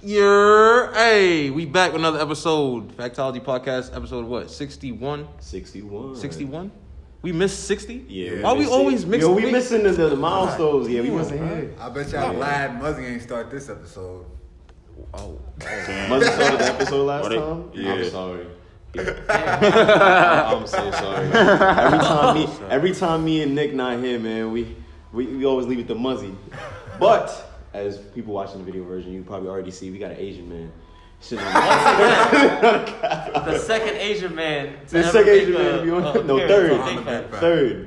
Hey, we back with another episode. Factology podcast, episode what? 61? 61? We missed 60? Yeah. Why we always mixing? Yo, we missing the milestones. Yeah, we missing here. I bet y'all glad Muzzy ain't start this episode. Oh. Muzzy started the episode last time? Yeah. I'm sorry. I'm so sorry. Every time me and Nick not here, man, we always leave it to Muzzy. But as people watching the video version, you probably already see we got an Asian man. The second Asian man. Third.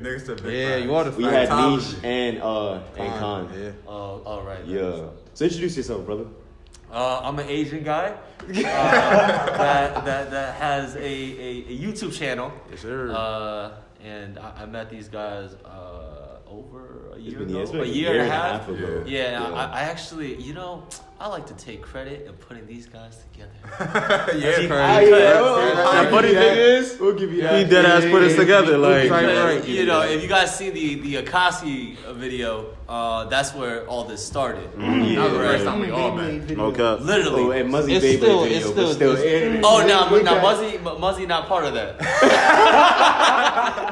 Next to Big Yeah, Facts. you are the We had Niche and Khan. Yeah. Oh, all right. Yeah. So introduce yourself, brother. I'm an Asian guy that has a YouTube channel. Yes, sir. And I met these guys over a year It's ago, been a year and a half. ago. Yeah. I actually, I like to take credit in putting these guys together. The funny thing is, we'll give you that. he dead ass put us together. Like, Because, if you guys see the Akasi video, that's where all this started. That was the first time we all met. okay. Literally. Oh, and Muzzy It's Beyblade still- video, it's but still- still. Oh no, Muzzy not part of that.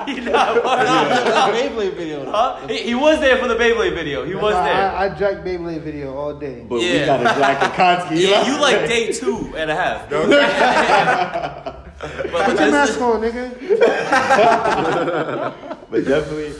He's not part of that. Beyblade video. Huh? He was there for the Beyblade video. He was there. I jack Beyblade video all day. But we Yeah. got a Jack Akatsuki. Yeah, you like day 2.5. Put your mask on, nigga. But definitely,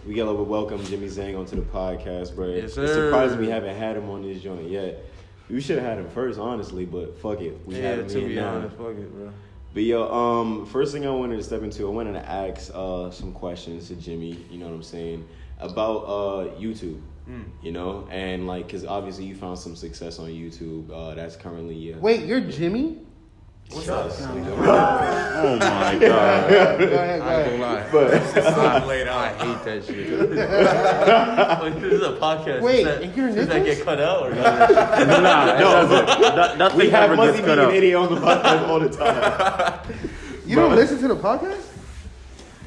we got to welcome Jimmy Zang onto the podcast, bro. Yes, It's sir. surprising we haven't had him on this joint yet. We should have had him first, honestly, but fuck it. We have him to here be now. honest, fuck it, bro. But first thing I wanted to step into, I wanted to ask some questions to Jimmy, you know what I'm saying, about YouTube, and like, because obviously you found some success on YouTube. That's currently, Wait, you're Jimmy? What's up? Oh my god. Go ahead. I ain't gonna lie. But I hate that shit. Wait, this is a podcast. Wait, does and you're that Nicholas? get cut out or not? Nothing we have ever Muzzy gets being cut an out. idiot on the podcast all the time. You don't listen to the podcast?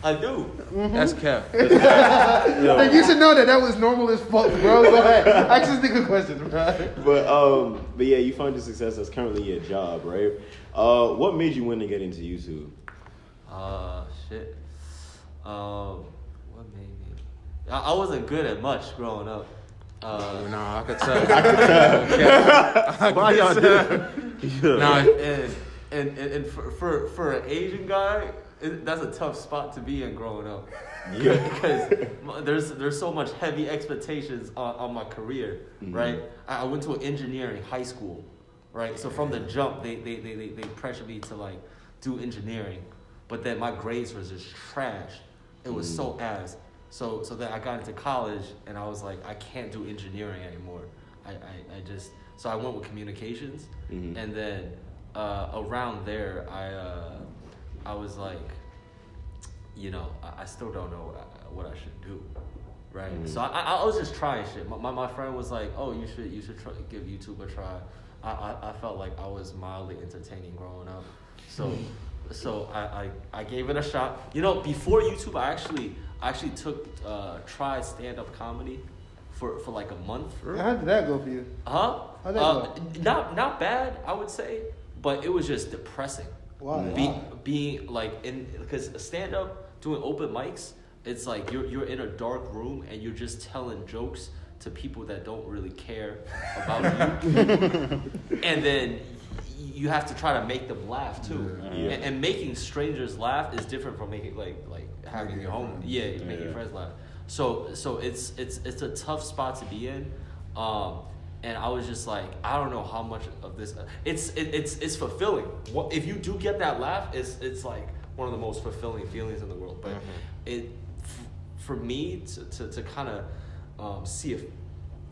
I do. That's cap. Like, you should know that was normal as fuck, bro. Go ahead. Ask this nigga questions, bro. But yeah, you found your success. That's currently your job, right? What made you want to get into YouTube? Shit. What made me? I wasn't good at much growing up. Nah, I could tell. Why y'all do? Nah, And for an Asian guy, that's a tough spot to be in growing up. Yeah. Because there's so much heavy expectations on my career, right? I went to an engineering high school, right? So from the jump, they pressured me to like do engineering, but then my grades was just trash. It was so ass. So then I got into college and I was like, I can't do engineering anymore. So I went with communications, and then around there I was like, I still don't know what I should do, right? So I was just trying shit. My friend was like, oh, you should try, give YouTube a try. I felt like I was mildly entertaining growing up, so I gave it a shot. Before YouTube, I actually tried stand-up comedy for like a month. How did that go for you? Huh? How'd that go? Not bad, I would say, but it was just depressing. Why? Being like because stand up, doing open mics, it's like you're in a dark room and you're just telling jokes to people that don't really care about you, and then you have to try to make them laugh too. Yeah. And making strangers laugh is different from making like having your own making friends laugh. So it's a tough spot to be in. And I was just like, I don't know how much of this. It's fulfilling. If you do get that laugh, it's like one of the most fulfilling feelings in the world. But for me to kind of see a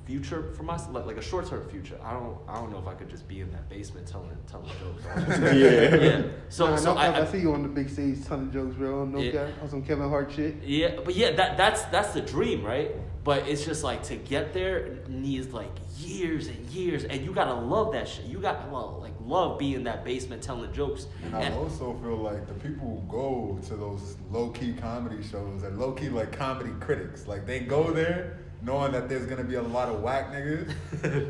future for myself, like a short term future, I don't know if I could just be in that basement telling jokes. Yeah. So I see you on the big stage telling jokes, bro. On some Kevin Hart shit. Yeah, but that's the dream, right? But it's just like to get there needs like years and years, and you gotta love that shit. You gotta love being in that basement telling jokes. And I also feel like the people who go to those low-key comedy shows are low-key like comedy critics. Like they go there knowing that there's gonna be a lot of whack niggas.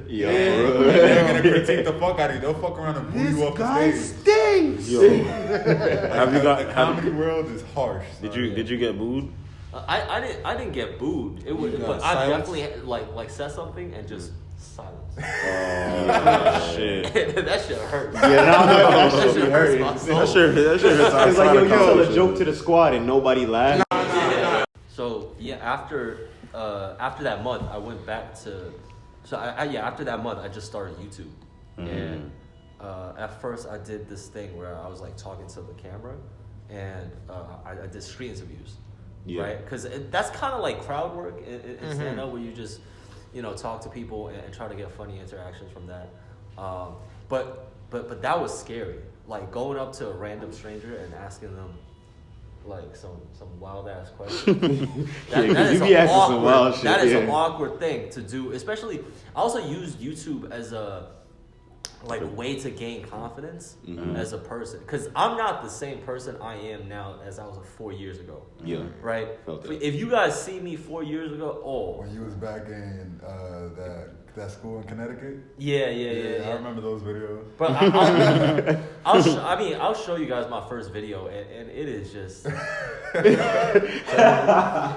Yeah, and they're and critique the fuck out of you. They'll fuck around and boo you off the stage. Stinks. Yo, have you got? The comedy world is harsh. Did you get booed? I didn't get booed. It was, but I definitely like said something and just silence. Oh shit! That shit hurt. Yeah, that shit hurt. That shit hurts. It's like you tell a joke to the squad and nobody laughed. So yeah, after that month, I went back to. So after that month, I just started YouTube, and at first I did this thing where I was like talking to the camera, and I did street interviews, right? Because that's kind of like crowd work in stand-up, where you just talk to people and try to get funny interactions from that. But that was scary, like going up to a random stranger and asking them like some wild ass question. That is an awkward thing to do, especially. I also used YouTube as a way to gain confidence as a person, because I'm not the same person I am now as I was 4 years ago. Yeah, right. If you guys see me 4 years ago, when you was back in that school in Connecticut. Yeah. I remember those videos. But I'll show you guys my first video, and it is just,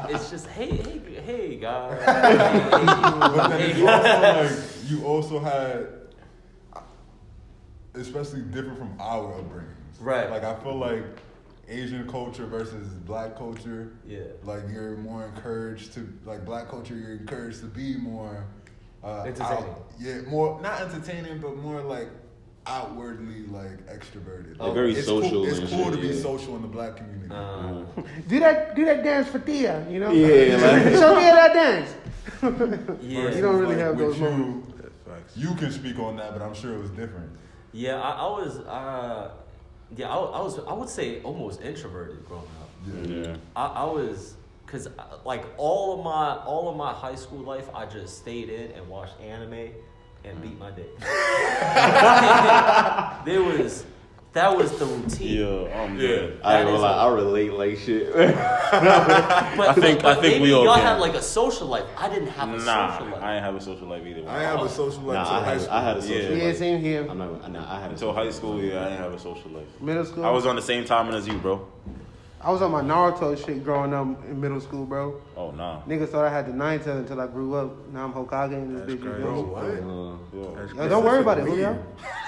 it's just hey guys. But then it's also like you also had, especially different from our upbringings. Right. Like I feel like Asian culture versus black culture. Yeah. Like you're more encouraged to, like black culture, you're encouraged to be more entertaining. More not entertaining, but more like outwardly like extroverted. Like, very social. Cool, it's cool to be social in the black community. Do that dance for Tia, Yeah, show me that dance. Yeah, you don't really have those moments. You can speak on that, but I'm sure it was different. Yeah, I would say almost introverted growing up. Yeah. I was, cause like all of my high school life, I just stayed in and watched anime and beat my dick. That was the routine. I relate like shit. I think we all y'all can. had like a social life. I didn't have a social life. I didn't have a social life either. I have a social life until high school. I had a social life. Yeah, same here. I had Until high school, I didn't have a social life. Middle school. I was on the same timing as you, bro. I was on my Naruto shit growing up in middle school, bro. Oh, nah. Niggas thought I had the 9 tail until I grew up. Now I'm Hokage in this bitch. Bro, what? Yo, don't worry about it, Julio.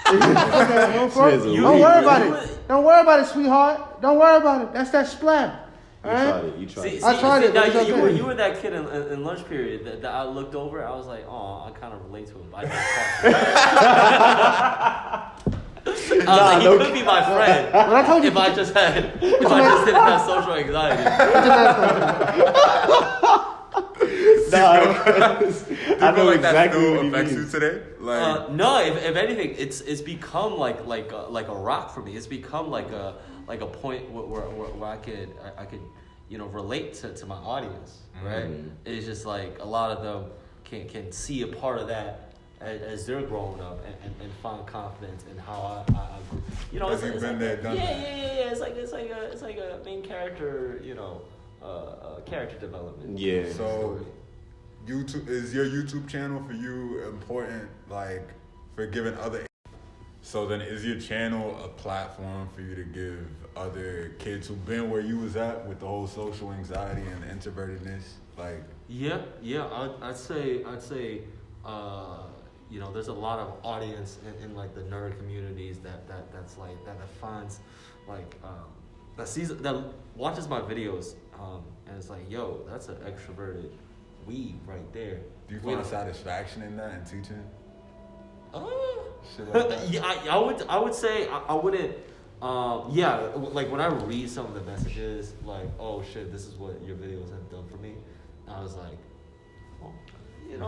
Don't worry about it. Don't worry about it, sweetheart. Don't worry about it. That's that splat. You tried it. I tried it. Now, you were that kid in lunch period that I looked over. I was like, oh, I kind of relate to him. But I didn't talk to him. I was like, he could be my friend. When I told you, if I just didn't have social anxiety. I know exactly what affects you today. Like no, if anything, it's become like a rock for me. It's become like a point where I could relate to my audience, right? It's just like a lot of them can see a part of that as they're growing up and find confidence in how I grew. It's been there, done that. Yeah. It's like a main character, character development. Yeah. So, YouTube is your YouTube channel for you important, like for giving other. So then, is your channel a platform for you to give other kids who've been where you was at with the whole social anxiety and the introvertedness, like? Yeah. I'd say. There's a lot of audience in like the nerd communities that finds like that watches my videos and it's like, yo, that's an extroverted weeb right there. Do you find satisfaction in that and teaching? Shit like that? Yeah, I would say I wouldn't. Like when I read some of the messages, like, oh shit, this is what your videos have done for me. I was like, that's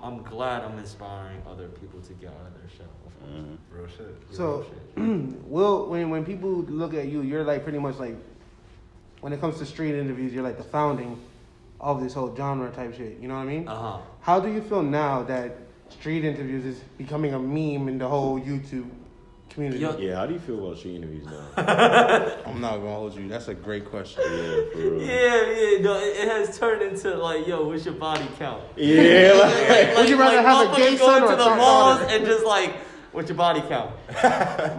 I'm glad I'm inspiring other people to get out of their shell. Real shit. So, Will, when people look at you, you're like pretty much like, when it comes to street interviews, you're like the founding of this whole genre type shit. You know what I mean? How do you feel now that street interviews is becoming a meme in the whole YouTube community. Yeah, how do you feel about street interviews now? I'm not gonna hold you. That's a great question. Yeah, for real. Yeah, no, it has turned into like, yo, what's your body count? Yeah, Like, Would you rather have a gay motherfuckers son go or into a the fat malls daughter? and just like, what's your body count?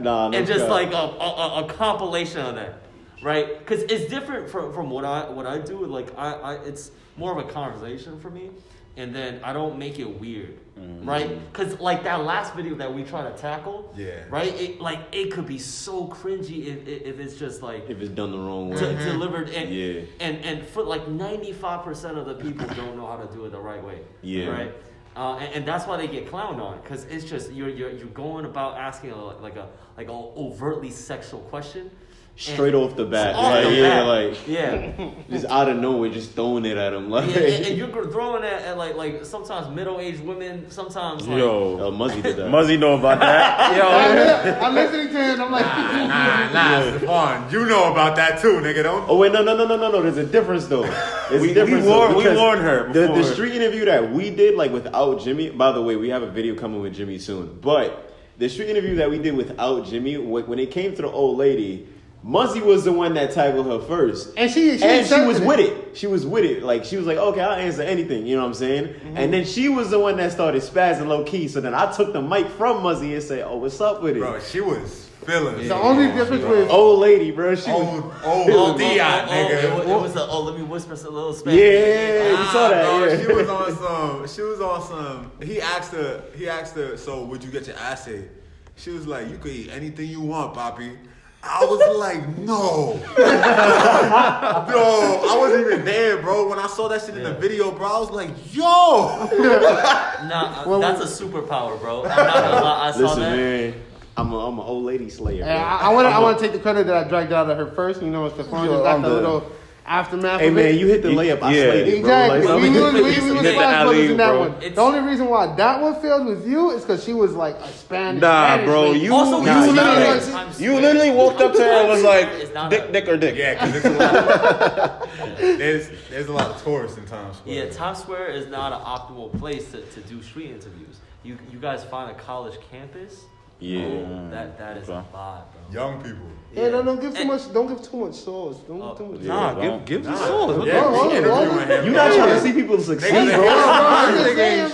nah, no And just cap. like a compilation of that, right? Because it's different from what I do. Like I it's more of a conversation for me, and then I don't make it weird, right? Because like that last video that we try to tackle, right? It could be so cringy if it's just like if it's done the wrong way. delivered and for like 95% of the people don't know how to do it the right way, right? And that's why they get clowned on, because it's just you're going about asking like a overtly sexual question. Straight off the bat. Just out of nowhere, just throwing it at them. Like, and you're throwing it at like sometimes middle-aged women, sometimes like... Yo, Muzzy did that. Muzzy know about that. I'm listening to it. I'm like, Nah, Stephon, you know about that too, nigga. Don't. Oh wait, no. There's a difference though. There's a difference. we because warned her The before. street interview that we did, like without Jimmy. By the way, we have a video coming with Jimmy soon. But the street interview that we did without Jimmy, when it came to the old lady, Muzzy was the one that tackled her first. and she was accepted with it. She was with it. Like, she was like, okay, I'll answer anything. You know what I'm saying? And then she was the one that started spazzing low key. So then I took the mic from Muzzy and said, oh, what's up with it? Bro, she was feeling. The only difference with Old lady, bro. She was. Old Dion, nigga. It was let me whisper a little Spanish. Yeah, you saw that. Bro, Yeah. She was on some. He asked her, so would you get your ass ate? She was like, you could eat anything you want, Papi. I was like, no. No, I wasn't even there, bro. When I saw that shit in the video, bro, I was like, yo. Nah, that's a superpower, bro. I'm not gonna lie, I saw Listen, that. man. I'm an old lady slayer. Bro. I want to take the credit that I dragged out of her first. You know, Stephon just got the little aftermath. Hey of man, it. you hit the layup. I Yeah. slayed it, bro. Exactly. Like, we was hit the fast brothers in that alley, one. bro. The only reason why that one failed with you is because she was like a Spanish. Nah, bro, lady. you Also, you literally walked up to her and was It's like, not dick or dick. Yeah, because there's a lot. There's a lot of tourists in Times Square. Yeah, Times Square is not an optimal place to do street interviews. You guys find a college campus. Yeah. Oh, that is a vibe, bro. Young people. Yeah, don't give too much. Don't give too much sauce. Don't give too much. Nah, give the sauce. Yeah, hold we on, interviewing him. You're not trying to see people succeed, Niggas bro. I'm just saying,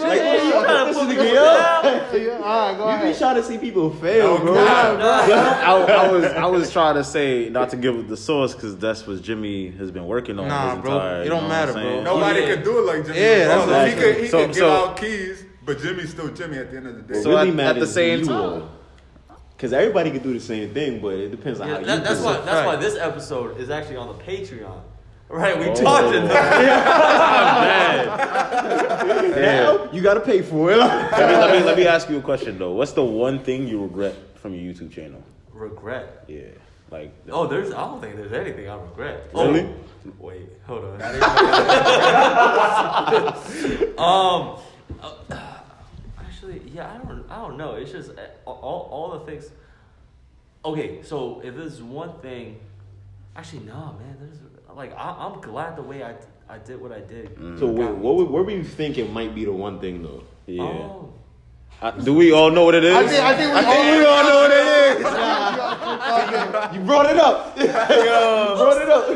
bro. trying to put me Nigga, Yeah, all right, go You be ahead. trying to see people fail, bro. I was trying to say not to give the source because that's what Jimmy has been working on. Nah, his bro, entire, it you don't know matter, what I'm saying? bro. Nobody Yeah. could do it like Jimmy. Yeah, that's Butler. what He I'm could saying. give So- out keys, but Jimmy's still Jimmy at the end of the day. So Really at matters the same to you time- all. Because everybody can do the same thing, but it depends on Yeah, how you that's do why it. that's why this episode is actually on the Patreon. Right, we talked in Now, you got to pay for it. Let me ask you a question though. What's the one thing you regret from your YouTube channel? regret. Yeah, like I don't think there's anything I regret. Really? Oh, wait, hold on. Actually, yeah, I don't know. It's just all the things. Okay, so if there's one thing, actually, no, man. There's like I'm glad the way I did what I did. So what were you thinking might be the one thing though? yeah. Oh. Do we all know what it is? I think we all know what it is. You brought it up. Brought it up.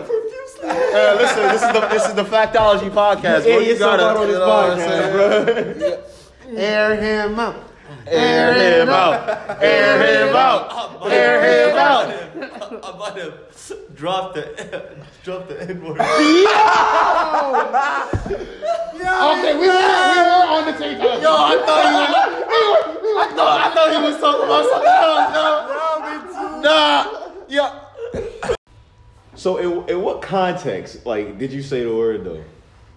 Listen, this is the Factology podcast. Yeah, bro. you gotta you know what I'm saying? bro. Air him out. Air him out. Air him out. Air him out. I might have dropped the N-word. Okay, we were on the same time. Yo, I thought he was talking about something else. Nah. Yeah. So in what context, like, did you say the word though?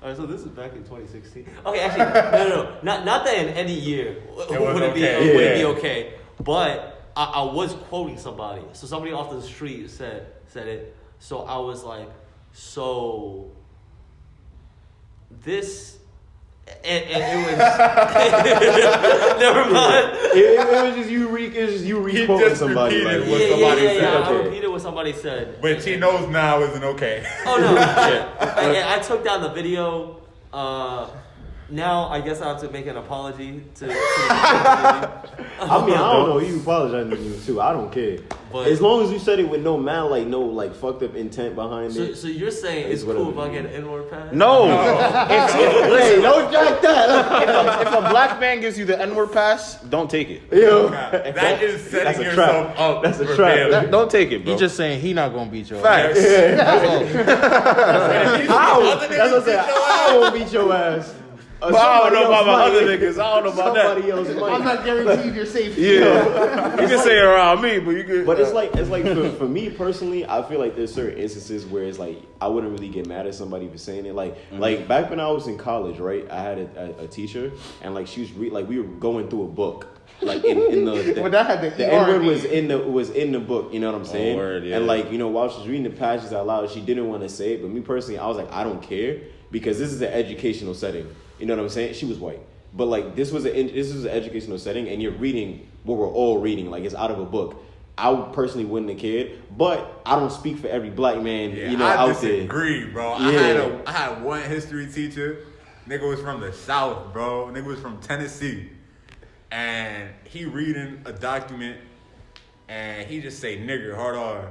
Alright, so this is back in 2016. Okay, actually, no. Not that in any year would it be okay. But I was quoting somebody. So somebody off the street said it. So I was like, so this, and it was never mind. It was just you re-quoting just somebody. repeated Like, what somebody said. I Okay. repeated what somebody said. Which he knows now isn't okay. Oh no! I took down the video. now I guess I have to make an apology to the I mean, I don't know. You apologizing to me too. I don't care. But as long as you said it with no fucked up intent behind it. So you're saying it's cool if I get an N-word pass? No. Listen, don't jack that. If a black man gives you the N-word pass, don't take it. Yo, that is setting yourself up. That's a trap. Don't take it, bro. He's just saying he not gonna beat your Facts. ass. That's what I'm saying. I won't beat your ass. But I don't know about my other niggas. I don't know about somebody that. else might. I'm not guaranteed your safety. Yeah. You can say it around me, but you can. But it's like for me personally, I feel like there's certain instances where it's like I wouldn't really get mad at somebody for saying it. Like back when I was in college, right? I had a teacher, and like she was we were going through a book. Like in the Well, that had the N-word was in the book, you know what I'm saying? Word, yeah. And like, you know, while she was reading the passages out loud, she didn't want to say it, but me personally, I was like, I don't care because this is an educational setting. You know what I'm saying? She was white, but like this was an educational setting, and you're reading what we're all reading, like it's out of a book. I personally wouldn't have cared, but I don't speak for every black man, Yeah, you know, I out disagree, there. bro. Yeah. I had one history teacher. Nigga was from the South, bro. Nigga was from Tennessee. And he reading a document, and he just say nigger hard R.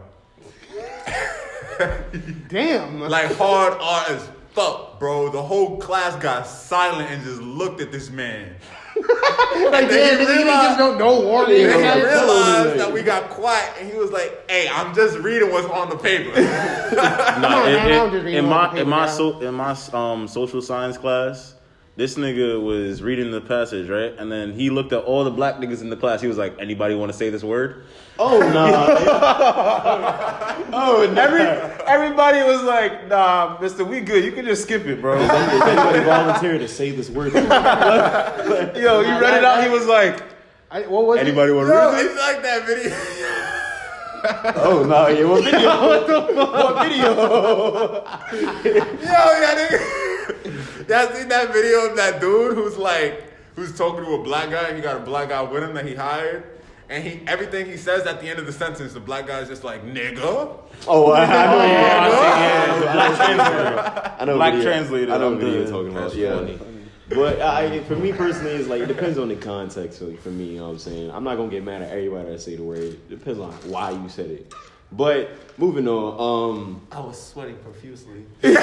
Damn. Like hard R as fuck, bro. The whole class got silent and just looked at this man. Like, then damn, he nigga, realized- just no warning. And he Like, realized that we got quiet, and he was like, "Hey, I'm just reading what's on the paper." In my social science class, this nigga was reading the passage, right? And then he looked at all the black niggas in the class. He was like, "Anybody want to say this word?" Oh nah. Everybody was like, "Nah, mister, we good. You can just skip it, bro." Is anybody volunteer to say this word? Yo, he read it out. He was like, what was "Anybody want to Yo, read it?" it's like that video. Oh no, yeah, what video? What video? Yo, yeah, nigga. Y'all seen that video of that dude who's talking to a black guy? He got a black guy with him that he hired, and everything he says at the end of the sentence, the black guy's just like nigga. Oh, I know. Black translator. I know. Black video. translator. I know I'm what you're good. talking about. That's Yeah. funny. But for me personally, it's like it depends on the context. Like, for me, you know what I'm saying? I'm not gonna get mad at everybody that say the word. It depends on why you said it. But moving on. I was sweating profusely. You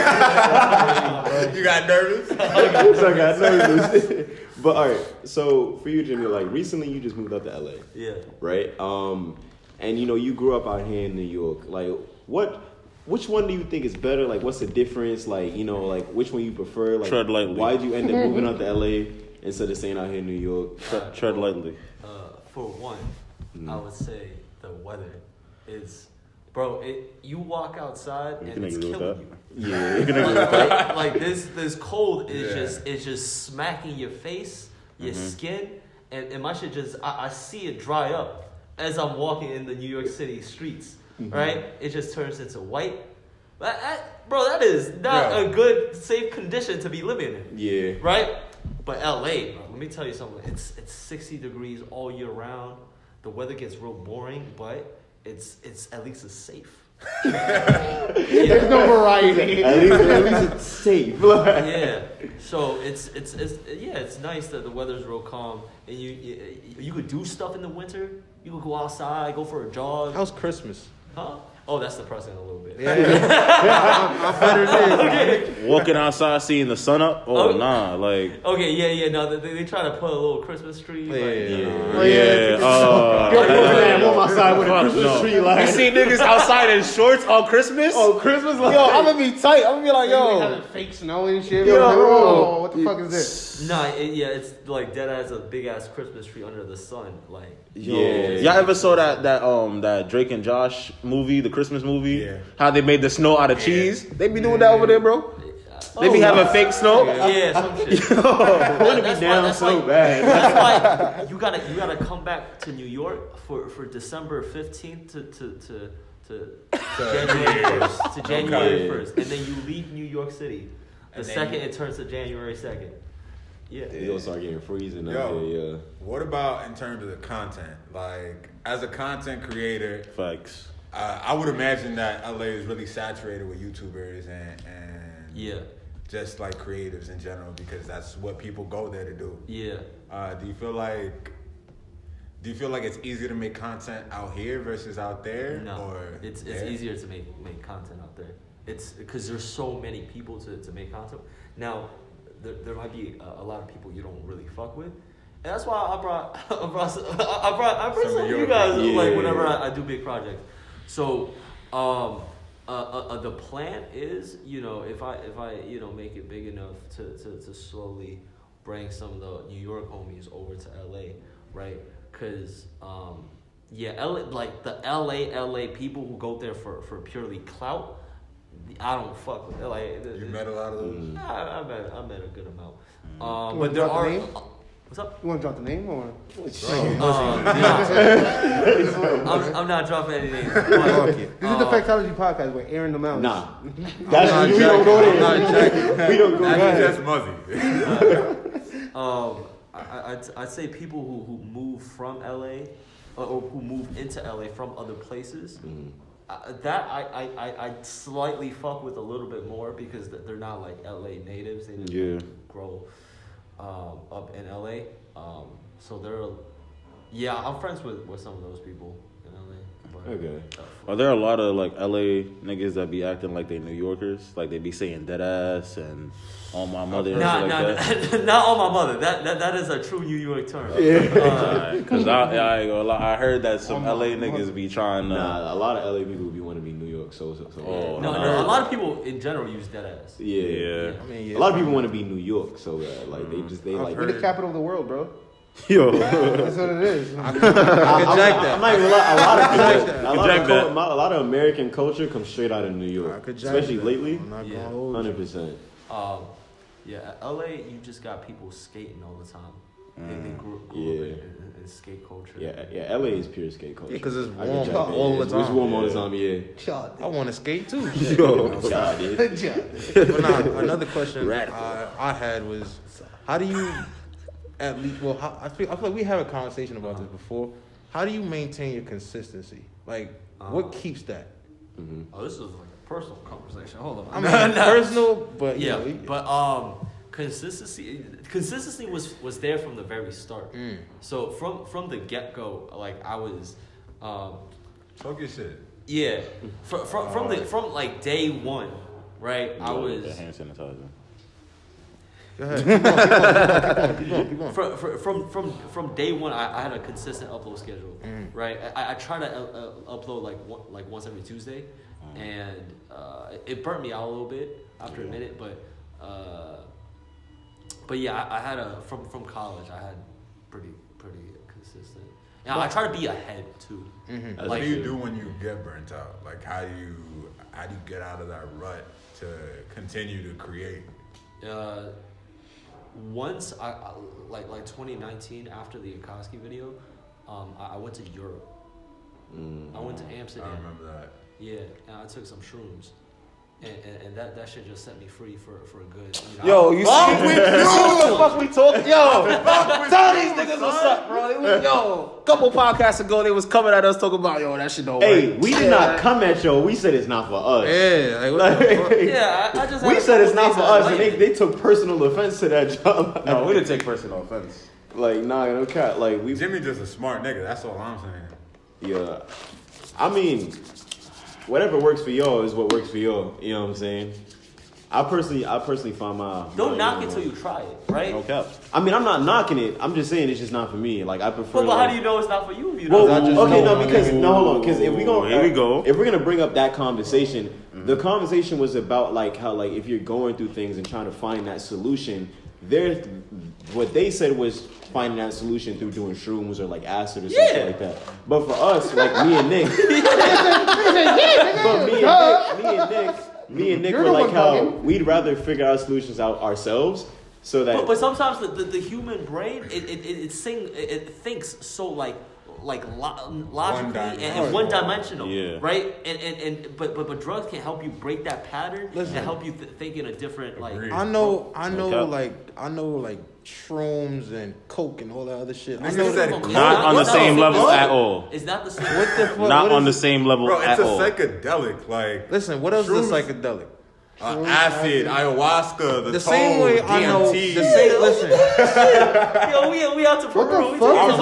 got nervous? So I got nervous. But all right. So for you, Jimmy, like recently you just moved up to LA, Yeah. right? And you know you grew up out here in New York. Like which one do you think is better? Like, what's the difference? Like, you know, like which one you prefer? Like, Tread lightly. Why'd you end up moving out to LA instead of staying out here in New York? Tread lightly. For one, I would say the weather is, bro. You walk outside and it's killing you. Yeah. Like this cold is just smacking your face, your skin, and my shit just I see it dry up as I'm walking in the New York City streets. Right? It just turns into white. Bro, that is not a good, safe condition to be living in. Yeah. Right? But LA, bro, let me tell you something. It's 60 degrees all year round. The weather gets real boring, but it's at least it's safe. There's no variety. At least it's safe. Yeah. So it's nice that the weather's real calm and you could do stuff in the winter. You could go outside, go for a jog. How's Christmas? Huh? Oh, that's depressing a little bit. Walking outside, seeing the sun up. Oh, nah, like. Okay, yeah. No, they try to put a little Christmas tree. I'm on my side with a Christmas tree. Like, you see niggas outside in shorts on Christmas? oh, Christmas. Like, Yo, I'm gonna be tight. I'm gonna be like, Yo, yo. having fake snow and shit. Yo. Oh, what the fuck is this? Nah, it's like dead as a big ass Christmas tree under the sun. Like, Yeah. Y'all ever saw that Drake and Josh movie, the Christmas movie? Yeah. How they made the snow out of cheese? They be doing that over there, bro. They be having fake snow. yeah, some shit. I want to be down so bad. That's why you gotta come back to New York for December 15th to January 1st to January 1st, and then you leave New York City. The second it turns to January 2nd. Yeah. You'll start getting freezing out Yo, there. Yeah. what about in terms of the content? Like, as a content creator, Facts. I would imagine that LA is really saturated with YouTubers and Yeah. just like creatives in general, because that's what people go there to do. Yeah. Do you feel like it's easier to make content out here versus out there? No, or it's easier to make content out there. It's because there's so many people to make content. Now, there might be a lot of people you don't really fuck with. And that's why I brought some of you guys like whenever I do big projects. So the plan is, if I make it big enough to slowly bring some of the New York homies over to LA, right? Cause LA, like the LA people who go there for purely clout, I don't fuck with LA. You met a lot of those? I met a good amount. But there are. What's up? You want to drop the name or? I'm not dropping any names. This is the Factology podcast where Aaron the Mountain. Nah, that's we don't go there. We don't go there. That's Muzzy. I'd say people who move from LA or who move into LA from other places. That I slightly fuck with a little bit more because they're not like LA natives. They didn't grow up in LA. So I'm friends with some of those people in LA. But, Okay. Are there a lot of like LA niggas that be acting like they New Yorkers? Like they be saying dead ass and on my mother and shit like that? Not on my mother. That is a true New York term. Because I heard that some LA niggas be trying to. Nah, a lot of LA people be want to be New York. So. No, a lot of people in general use dead ass. Yeah. I mean, A lot of people want to be New York. So like We're the capital of the world, bro. Yo. That's what it is. I'm not even a lot of American culture comes straight out of New York, especially lately. 100%. LA, you just got people skating all the time. They grew up in skate culture. Yeah, LA is pure skate culture. Yeah, because it's warm all the time. It's warm all the time, I want to skate too. But another question I had was, how do you, at least, I feel like we had a conversation about this before. How do you maintain your consistency? Like, what keeps that? Mm-hmm. Oh, this is like a personal conversation. Hold on. I mean, personal, but consistency was there from the very start. So from the get go, like I was, talk your shit. Yeah, from like day one, right? I was the hand sanitizer. Go ahead. Keep going. From day one, I had a consistent upload schedule, right? I try to upload like once every Tuesday, and it burnt me out a little bit after a minute, but yeah, I had from college, I had pretty consistent. Now I try to be ahead too. Mm-hmm. What do you do when you get burnt out? Like how do you get out of that rut to continue to create? Once I like 2019 after the Akatsuki video, I went to Europe. I went to Amsterdam. I remember that. Yeah, and I took some shrooms. And that shit just set me free for a good. Yo, you see what the fuck we talking? Yo, tell these niggas what's up, bro. Couple podcasts ago they was coming at us talking about that shit don't work. Hey, we did not come at y'all. We said it's not for us. Yeah, like, I just. We said it's not for us, and they took personal offense to that job. No, we didn't take personal offense. Like, nah, no cat. Like Jimmy just a smart nigga. That's all I'm saying. Yeah, I mean, whatever works for y'all is what works for y'all. You know what I'm saying? I personally find my. Don't knock it till you try it, right? No cap. I mean, I'm not knocking it. I'm just saying it's just not for me. Like I prefer. But how do you know it's not for you? If you Well, don't okay, hold on. Because if we're gonna bring up that conversation, the conversation was about like how like if you're going through things and trying to find that solution, what they said was finding that solution through doing shrooms or like acid or something like that. But for us, like me and Nick, me and Nick were like how we'd rather figure our solutions out ourselves. So that, but sometimes the human brain it thinks so like logically and one dimensional, right? And but drugs can help you break that pattern and help you think in a different like. I know like shrooms and coke and all that other shit. I know that not on the same level at all. It's not the same. What the fuck? Not on the same level Bro, at all. It's a psychedelic. Like, listen, what else is a psychedelic? acid, ayahuasca, the same way I know. DMT. The same. Listen. Yo, we out to What Peru. the We fuck? talking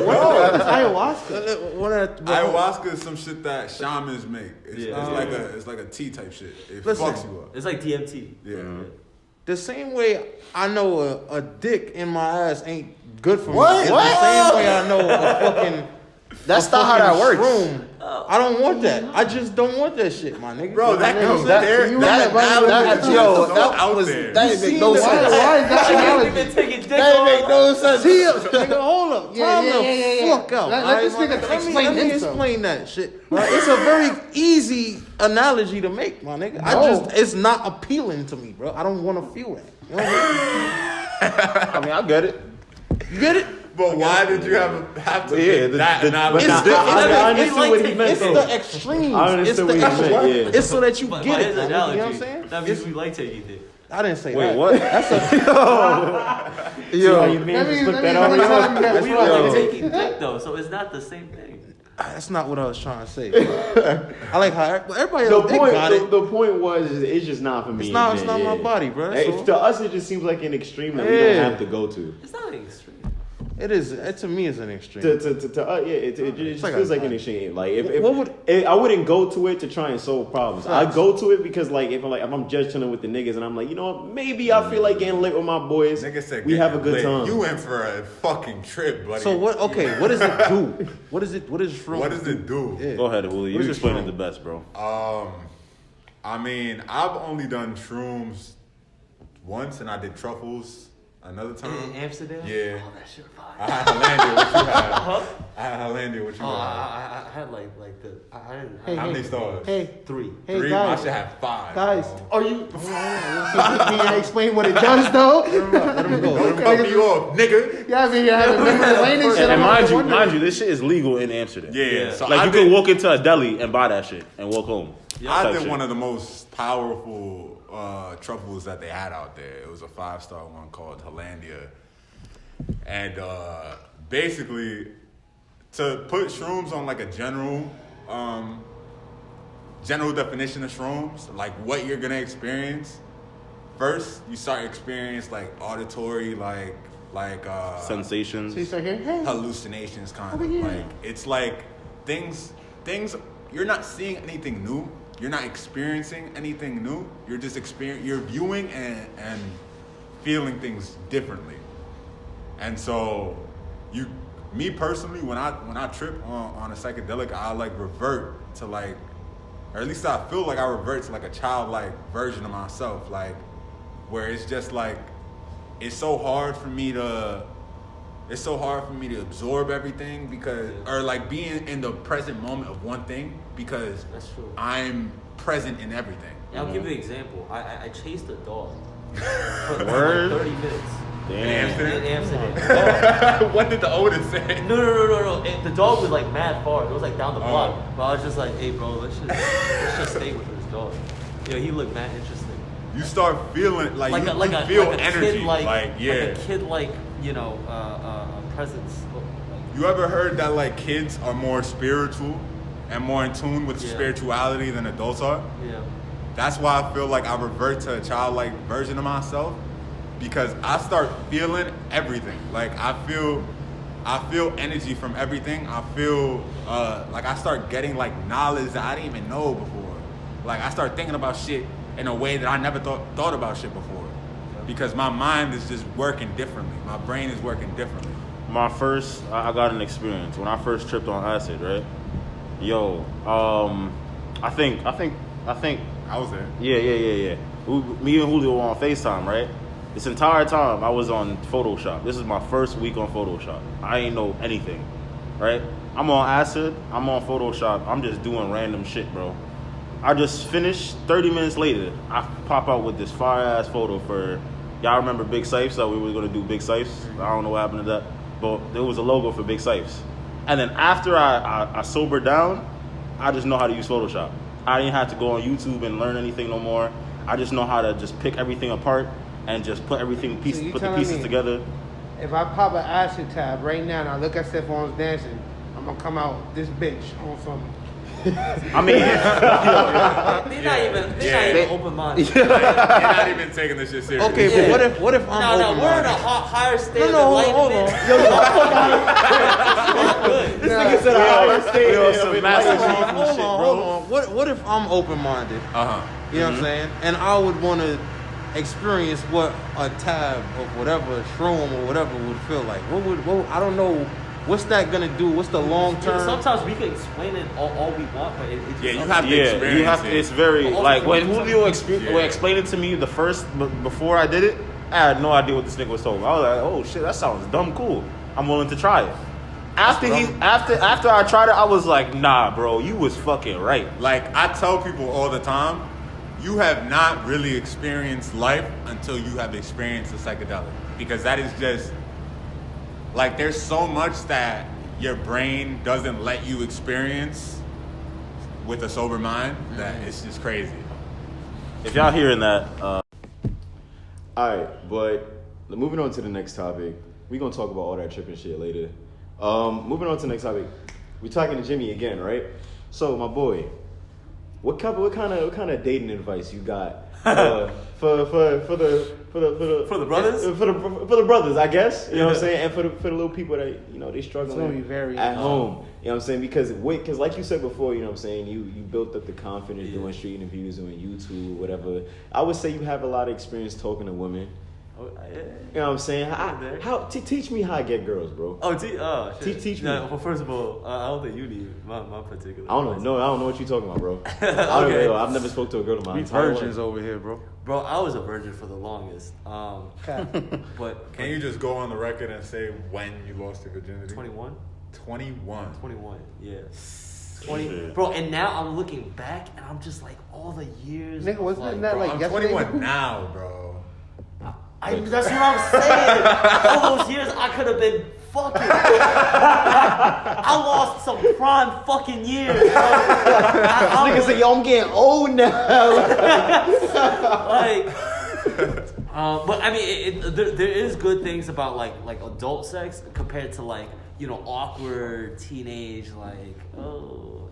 about It's ayahuasca. Ayahuasca is some shit that shamans make. It's like a tea type shit. It Listen. fucks you up. It's like DMT. Yeah. The same way I know a dick in my ass ain't good for What? me. It's What? the same way I know a fucking. That's not how that works. Shroom. I don't want that. I just don't want that shit, my nigga. Bro, that You know comes what I'm saying? there. That That was there. that didn't make no Why sense. is that Shit, you analogy? even taking dick That didn't make no sense. Nigga, hold up. Yeah, Time yeah, the yeah. fuck out. Let this alright, nigga my explain let me himself. explain that shit. Right? It's a very easy analogy to make, my nigga. No. It's not appealing to me, bro. I don't want to feel that. You know what I mean? I mean, I get it. You get it? But why did you have to Yeah, pick that analogy? It's the, I understood what he meant, it's though. the extremes. I understood it's the what he meant, extremes. yeah. It's so that you But get his it. You know analogy, what I'm saying? that means we like taking dick. I didn't say Wait, that. what? That's a Yo, you man That just means looked that every up. time you have We fun. don't like taking dick though, so it's not the same thing. That's not what I was trying to say. I like how everybody The else they point, got it. the point was, it's just not for me. It's not. It's man, not yeah. my body, bro. Hey, So to us, it just seems like an extreme that we Yeah. don't have to go to. It's not an extreme. it is. It, to me, is an extreme. To us, yeah, it just like feels a- like an extreme. Like if What would- I wouldn't go to it to try and solve problems. I Facts. go to it because if I'm just chilling with the niggas and I'm like, you know what, maybe I feel like getting lit with my boys. Nigga said we have a getting good lit. time. You went for a fucking trip, buddy. So what? Okay, what does it do? What is it? What is from? What does it do? Yeah. Go ahead, Willie. What You is explain it it the from? best, bro. I mean, I've only done shrooms once, and I did truffles another time. In Amsterdam? Yeah. Oh, that shit fire. I had Hollandia. What you had? Huh? I had Hollandia. What you Oh, had? I had like the I didn't. Hey, How hey, many stars? Hey, 3. hey, 3. guys. I should have 5. Guys, bro. Are you? Can you explain what it does, though? Let him go. Don't cut me off, nigga. Yeah, I mean, you have memory lane and shit. And I'm mind you, this shit is legal in Amsterdam. Yeah. So Like I you did, could walk into a deli and buy that shit and walk home. I Type did shit. one of the most powerful truffles that they had out there. It was a 5-star one called Hollandia. And basically, to put shrooms on like a general definition of shrooms, like what you're gonna experience. First, you start experience like auditory, like Sensations. So you start hearing, hey. hallucinations, kind of yeah. like it's like things. You're not seeing anything new. You're not experiencing anything new. You're just You're viewing and feeling things differently. And so, me personally, when I trip on a psychedelic, I like revert to like, or at least I feel like I revert to like a childlike version of myself, like where it's just like, it's so hard for me to absorb everything because, or like being in the present moment of one thing because That's true. I'm present in everything. Yeah, I'll give you an example. I chased a dog for like Word? 30 minutes. Damn. In Amsterdam. What did the oldest say? No. The dog was like mad far. It was like down the block. But I was just like, hey, bro, let's just stay with this dog. Yeah, he looked mad interesting. You start feeling like you feel like energy, kid, like like yeah. a kid, presence. You ever heard that like kids are more spiritual and more in tune with Yeah. spirituality than adults are? Yeah. That's why I feel like I revert to a childlike version of myself because I start feeling everything. Like I feel energy from everything. I feel like I start getting like knowledge that I didn't even know before. Like I start thinking about shit in a way that I never thought about shit before. Because my mind is just working differently. My brain is working differently. I got an experience when I first tripped on acid, right? Yo, I think I was there. Yeah. Me and Julio were on FaceTime, right? This entire time I was on Photoshop. This is my first week on Photoshop. I ain't know anything, right? I'm on acid, I'm on Photoshop, I'm just doing random shit, bro. I just finished, 30 minutes later, I pop out with this fire-ass photo for, y'all remember Big Sipes? So we were gonna do Big Sipes. I don't know what happened to that, but there was a logo for Big Sipes. And then after I sobered down, I just know how to use Photoshop. I didn't have to go on YouTube and learn anything no more. I just know how to just pick everything apart and just put everything, put the telling pieces me together. If I pop an acid tab right now and I look at Stephane's dancing, I'm gonna come out this bitch on some I mean, They're not even open-minded. You're not even taking this shit seriously. Okay, but what if I'm No, we're in a higher state of enlightenment. this nigga said a higher state. Hold on. What if I'm open-minded? You know what I'm saying? And I would want to experience what a tab of whatever shroom or whatever would feel like. What I don't know. What's that gonna do? What's the long term? Sometimes we can explain it all we want, but you have to experience you have to. it. It's very like when Julio explained it to me the first before I did it. I had no idea what this nigga was talking about. I was like, oh shit, that sounds dumb cool. I'm willing to try it. After I tried it, I was like, nah, bro, you was fucking right. Like I tell people all the time, you have not really experienced life until you have experienced a psychedelic, because that is just like there's so much that your brain doesn't let you experience with a sober mind that it's just crazy. If y'all hearing that, All right, but moving on to the next topic. We're gonna talk about all that tripping shit later. Moving on to the next topic. We're talking to Jimmy again, right? So, my boy, what kind of dating advice you got for the brothers? For the brothers, I guess. You know what I'm saying? And for the little people that they struggling at home. You know what I'm saying? Because like you said before, you know what I'm saying, you built up the confidence doing street interviews, doing YouTube, whatever. I would say you have a lot of experience talking to women. You know what I'm saying? Teach me how I get girls, bro. Shit. Teach me. Well, first of all, I don't think you need my particular. I don't know what you're talking about, bro. Okay. I've never spoke to a girl in my entire life. Virgins over here, bro. Bro, I was a virgin for the longest. But Can you just go on the record and say when you lost your virginity? 21. 21. Yeah. 20, bro, and now I'm looking back and I'm just like all the years. Nigga, wasn't that Bro, like I'm yesterday? 21 now, bro. That's what I'm saying. All those years I could have been fucking. I lost some prime fucking years, bro. Nigga say, yo, I'm getting old now. But I mean, there is good things about like adult sex compared to awkward teenage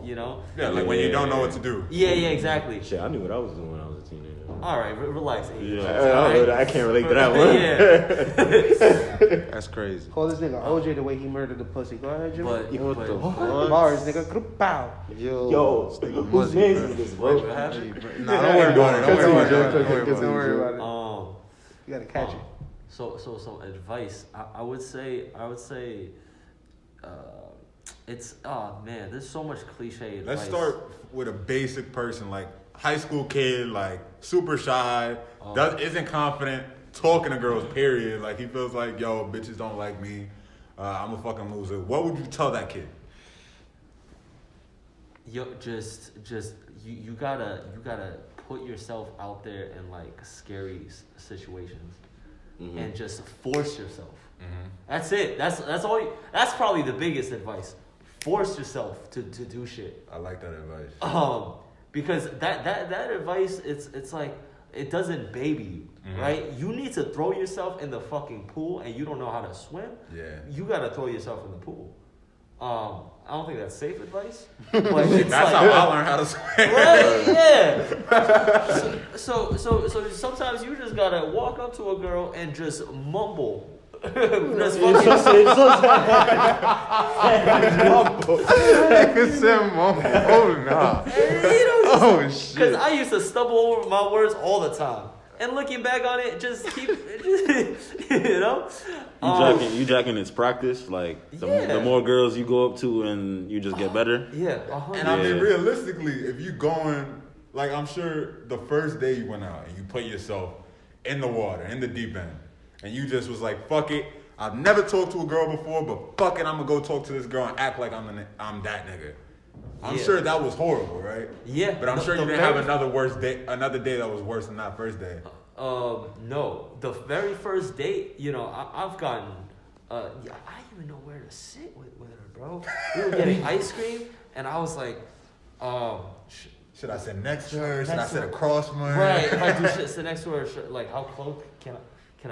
Yeah, like when you don't know what to do. Yeah, exactly. Shit, I knew what I was doing when I was a teenager. All right, relax. I can't relate to that one. Yeah. That's crazy. Call this nigga OJ the way he murdered the pussy. Go ahead, Jimmy. But Bars, nigga. Pow. Yo, whose name is this, bro? What happened? Nah, don't worry about it. Don't worry about it. You gotta catch it. So some advice. I would say it's man, there's so much cliche advice. Let's start with a basic person, like high school kid, like super shy, isn't confident, talking to girls, period. Like he feels like, yo, bitches don't like me. I'm a fucking loser. What would you tell that kid? Yo, just you gotta put yourself out there in like scary situations, and just force yourself. That's it. That's all. That's probably the biggest advice. Force yourself to do shit. I like that advice. Because that advice, it's like it doesn't baby you, right? You need to throw yourself in the fucking pool, and you don't know how to swim. Yeah. You gotta throw yourself in the pool. I don't think that's safe advice, but it's that's how I learned how to swim. Right? Yeah. So sometimes you just gotta walk up to a girl and just mumble. That's fucking. Nigga said mumble. Oh nah. Oh shit. Because I used to stumble over my words all the time. And looking back on it, just keep, You jacking its practice, like the more girls you go up to and you just get better. Yeah, and I mean realistically, if you going, like I'm sure the first day you went out and you put yourself in the water, in the deep end, and you just was like, fuck it, I've never talked to a girl before, but fuck it, I'm gonna go talk to this girl and act like I'm that nigga. I'm sure that was horrible, right? Yeah. But I'm sure you didn't have another day that was worse than that first day. No. The very first date, I've gotten, I didn't even know where to sit with her, bro. We were getting ice cream, and I was like, should I sit next to her? Should I sit across from her? Right. If I do sit next to her, like, how close can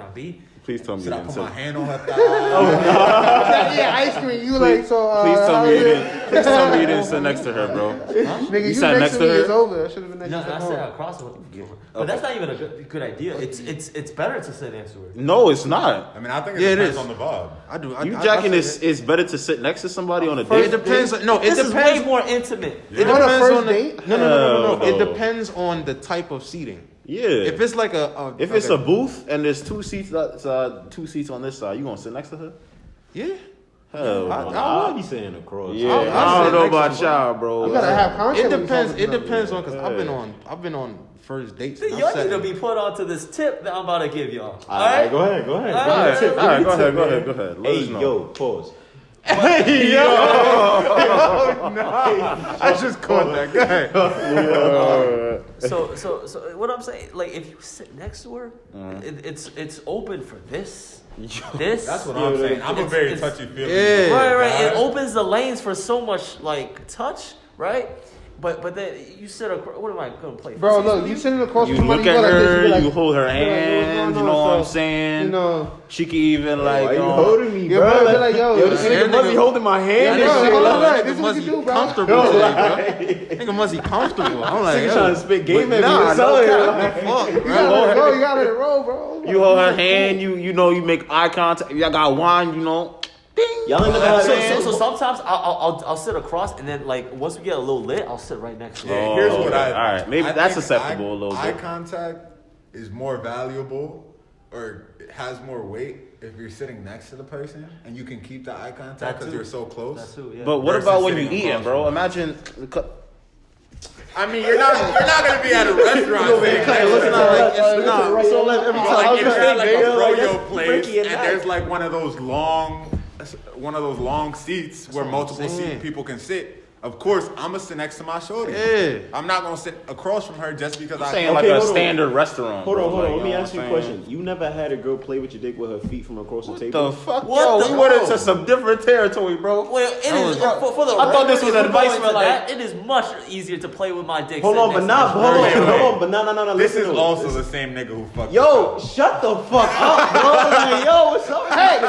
I be? Please tell me should you I didn't put my say. hand on her thigh? Yeah, ice cream. You like so? Please tell me you didn't. Please tell me you didn't sit next to her, bro. Nigga, you sat next to me her? is over. I should have been next No, to I her. said across the but that's not even a good idea. It's better to sit next to her. No, it's not. I mean, I think it Yeah, it depends is. on the vibe. I do. You jacking it's better to sit next to somebody on a It date. depends. No, it This is depends. way more intimate. It On a depends first on the. date? No. It No. depends on the type of seating. Yeah. If it's like If it's a booth and there's two seats on this side, you gonna sit next to her? yeah. Hell, I'll be sitting across. yeah. I'll I don't sit know next about to y'all, bro. You gotta have contact. It when you depends. talking It to them. depends on because Yeah. I've been on first dates. Y'all and I've need to sat- be put onto this tip that I'm about to give y'all. All right, go ahead. All All right. right, Tip, all right, give go me ahead, tip, go ahead, man. go ahead. Let Hey, us know. yo, pause. Hey, yo. I just caught that. Go ahead. So what I'm saying, like if you sit next to her, it's open for this. This. That's what I'm saying. I'm a very touchy-feely. Yeah. Right. It opens the lanes for so much like touch, right? But then you sit across. What am I gonna play? Bro, Footsies look, with you sitting across You from somebody, look at go like this, her, be like, you hold her be like, yo, what's hand, you going know on? what I'm So, saying? You know, She can even like, Why you holding me, yeah, bro? bro, be like, yo, this yeah, nigga must be holding my hand bro, and shit. hold on, Like, right, this is what must you be do, bro. comfortable today, bro. Nigga must be comfortable. I'm like, nigga yo, trying to spit game at me. nah, What's no up here? cap. Fuck, You bro. gotta let it go, you gotta let it roll, bro. you hold her hand, you know, you make eye contact. Y'all got wine, you know. Ding. Y'all ain't never had So sometimes I'll sit across and then like once we get a little lit, I'll sit right next to her. Yeah, here's what all right, maybe that's think acceptable a little eye bit. contact is more valuable or it has more weight if you're sitting next to the person and you can keep the eye contact That because too. you're so close. That too, yeah. But what Versus about when you sitting eating, across bro? from her. Imagine. I mean, you're not gonna be at a restaurant sitting next to looking her. at like, Right, so like every Like time if you're at like a froyo that's place freaky and at night. there's like one of those long seats where multiple people can sit. Of course, I'm gonna sit next to my shorty. Yeah. I'm not gonna sit across from her just because I. saying like Okay, a hold on. standard restaurant. Hold bro, on. like, Let me know ask you what a I'm question. You never had a girl play with your dick with her feet from across the saying? table? The fuck, What yo, the- we went into some different territory, bro. Well, it is for the I thought this was record, if we advice go for, into like- that, it is much easier to play with my dick. Hold sitting on, but next not. to Hold her. on, Wait. hold on, but no. This listen is to it. also the same nigga who fucked. Yo, shut the fuck up, bro. Like, yo, what's up? Hey,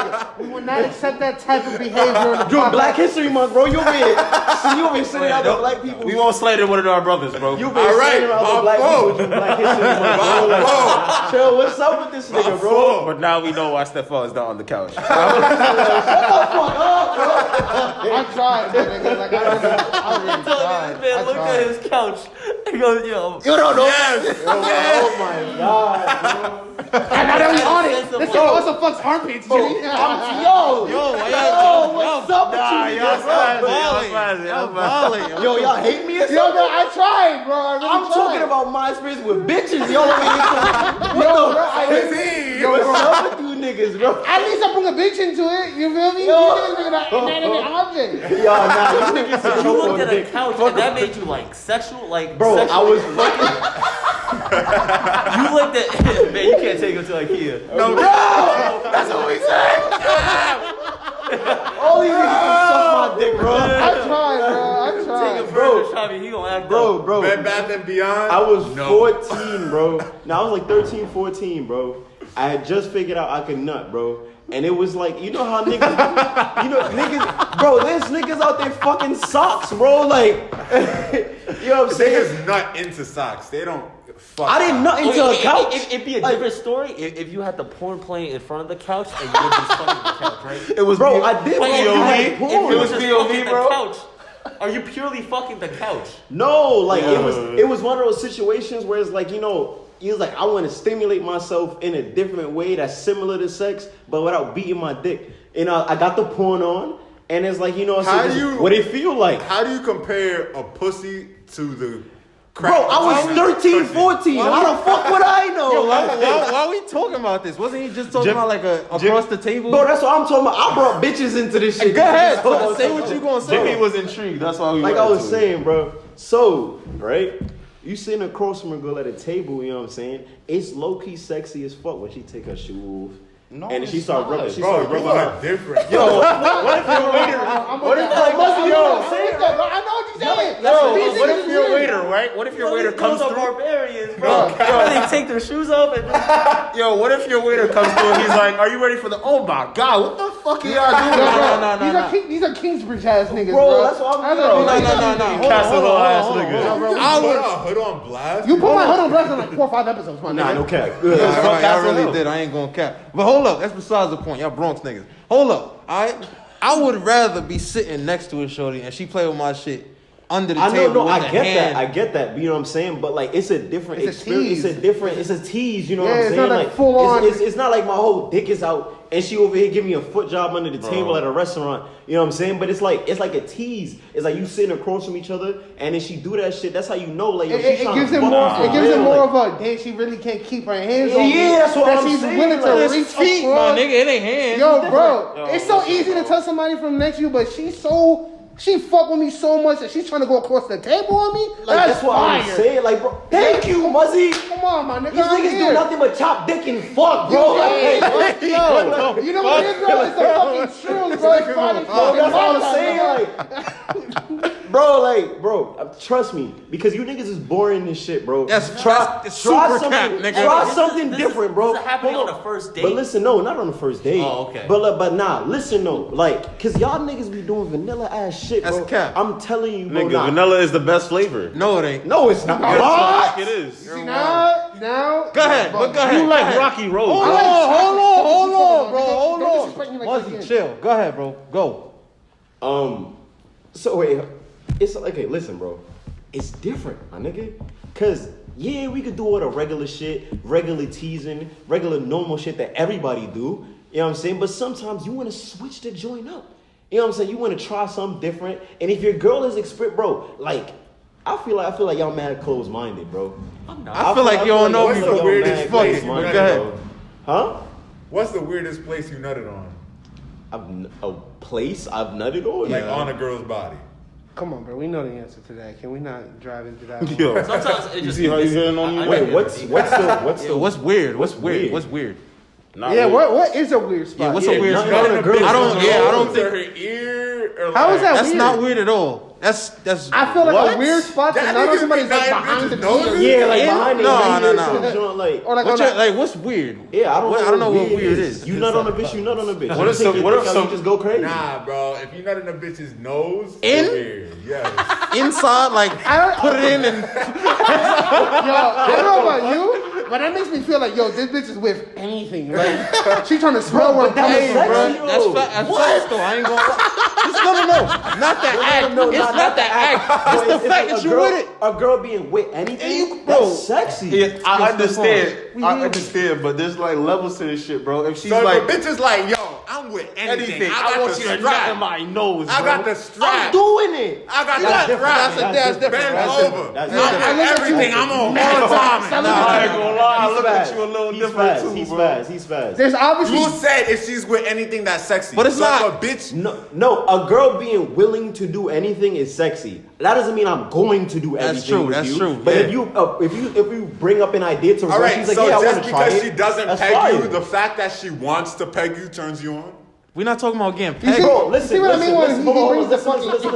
we will not accept that type of behavior in the You're podcast. Black History Month, bro. You been sitting out with black people. We won't slay one of our brothers, bro. You been All right, sitting around my with black fault. people. Black History Month, bro. Like, chill. What's up with this nigga, bro? But now we know why Stefan is not on the couch. I tried, nigga. Like, I really tried. This man looked at his couch and goes, yo. You don't know. Oh my god, And now that we on it, this nigga also fucks armpits, Jimmy. yo, what's up with you niggas, bro? Yo, y'all hate me or Yo, something? bro, I tried, bro. I really I'm tried. talking about my experience with bitches. Y'all over here. Yo, bro, yo, What's bro. up with you niggas, bro? At least I bring a bitch into it. You feel me? Yo. You bring an inanimate object. Yo, nah, you niggas are You looked on at a dick. couch and that made you like sexual, like Bro, sexual. I was fucking. You looked at man. You can't take him to IKEA. No, That's what we said. All these niggas can suck my dick, bro. I tried, bro. I Take tried. a furniture shopping. He gonna act up. Bro. Bed Bath and Beyond. I was No. 14, bro. Now I was like 13, 14, bro. I had just figured out I could nut, bro. And it was like, you know how niggas, niggas, bro, there's niggas out there fucking socks, bro. Like, you know what I'm saying? Niggas nut into socks. They don't fuck. I didn't nut into a couch. It'd be a Like- different story if you had the porn playing in front of the couch and you were just fucking the couch, right? It was Bro, I did Like, if you POV. had porn, It you was were just POV, fucking bro. the couch. Are you purely fucking the couch? No, like it was one of those situations where it's like, you know, he was like, I want to stimulate myself in a different way that's similar to sex, but without beating my dick. And I got the porn on, and it's like, you know, How do you- what it feel like? How do you compare a pussy to the Bro, I was 13, 14. How the fuck would I know? Yo, why are we talking about this? Wasn't he just talking about like across the table? Bro, that's what I'm talking about. I brought bitches into this shit. Go ahead, So- say what you gonna say. Jimmy was intrigued. That's why we Like went I was into it. saying, bro. So, right? You sitting across from a girl at a table, you know what I'm saying? It's low-key sexy as fuck when she take her shoe off. No, And she it's start not. rubbing. She Bro, start you rubbing are her. different. Yo, what if you're waiting? I'm What with if that. like, I know yo, what you're saying. what if your waiter, right? What if your waiter comes through? Barbarians, bro. They take their shoes off and Yo, what if your waiter comes through and he's like, "Are you ready for the?" Oh my God, what the fuck are y'all doing? No. These are Kingsbridge ass niggas, Bro, that's what I'm doing. No. Castle ass nigga. I would hood on blast. You put my hood on blast in like 4 or 5 episodes, my nigga. Nah, no cap. I really did. I ain't gonna cap. But hold up, that's besides the point. Y'all Bronx niggas. Hold up, alright? I would rather be sitting next to a shorty and she play with my shit under the table. I get that. You know what I'm saying? But like, it's a different experience. It's a tease. You know what I'm saying? It's not like full on. It's not like my whole dick is out and she over here giving me a foot job under the table at a restaurant. You know what I'm saying? But it's like a tease. It's like you sitting across from each other and then she do that shit. That's how you know. Like it gives him more. It gives him more of a damn. She really can't keep her hands on me. Yeah, that's what I'm saying. She's willing to reach feet, my nigga. It ain't hands. Yo, bro, it's so easy to touch somebody from next to you, but she fuck with me so much that she's trying to go across the table on me. Like, that's what I'm saying. Like, bro, thank you, Muzzy. Come on, my nigga. These niggas do nothing but chop dick and fuck, bro. Yo, you know what it is, bro? It's the fucking truth, bro. It's funny, Bro, that's what I'm saying. Like, bro, trust me, because you niggas is boring this shit, bro. That's super cap, nigga. Try something different, bro. This is happening on the first date. But listen, no, not on the first date. Oh, okay. But nah, listen, no, like, cause y'all niggas be doing vanilla ass shit, bro. That's cap. I'm telling you, bro. Nigga, vanilla is the best flavor. No, it ain't. No, it's not. It is. See, now. Go ahead. You like Rocky Road. Hold on, bro. Hold Don't on. disrespect me like Muzzy, that again. chill. Go ahead, bro. Go. So wait, it's okay. Listen, bro, it's different, my nigga. Cause yeah, we could do all the regular shit, regular teasing, regular normal shit that everybody do. You know what I'm saying? But sometimes you want to switch the joint up. You know what I'm saying? You want to try something different. And if your girl is bro, like I feel like y'all mad closed minded, bro. I'm not. I feel like you don't know me. What's the weirdest place you nutted Go ahead. on? Huh? What's the weirdest place you nutted on? A place I've nutted on? Like on a girl's body. Come on, bro. We know the answer to that. Can we not drive into that? Yo, Sometimes it you just see how he's hitting on you? Wait, what's What's weird? weird? What's weird? Not Yeah, weird. what is a weird spot? Yeah, what's a weird nutting spot? on a girl. I don't think her ear. Or How is that that's weird? not weird at all. That's. I feel like What? a weird spot to That nut on nigga somebody's be like nutting behind the bitches' noses? TV. Yeah, like behind the No. like, Or like What's on your, a, like what's weird? yeah, I don't know what weird is. You nut on a bitch, you nut on a bitch. What if You take your dick out, some- you just go crazy? Nah, bro. If you nut in a bitch's nose, In? it's weird. Yes. Inside, like put it in and yo, I don't know about you, but that makes me feel like, yo, this bitch is with anything. Like, she trying to smell where I'm coming that's from, sexy, bro. yo. that's facts though. I ain't gonna. No. Not the act. It's not the act. It's the fact that you with it. A girl being with anything, you- bro. that's sexy. Yeah, I understand. We I need- understand, but there's like levels to this shit, bro. If she's So like if a bitch is like, yo, I'm with anything. I got want the you to strap. nut in my nose, I bro. got the strap. I'm doing it. I got That's the different. strap. That's different. Bend That's over. That's I'm different. with everything. I'm on all the time. I ain't gonna lie, I He's look fast. at you a little He's different fast. too, He's bro. fast. He's fast. There's obviously You said if she's with anything that's sexy. But it's so not. if a bitch. No, a girl being willing to do anything is sexy. That doesn't mean I'm going to do everything. true, with that's you. true, But yeah. if you bring up an idea to her, All right, she's like, so yeah, I want just to try because it. she doesn't That's peg fire. you, the fact that she wants to peg you turns you on? We're not talking about getting You pegged. see- Bro, listen, see what I mean when listen, he hold on, brings the listen, fucking- listen, You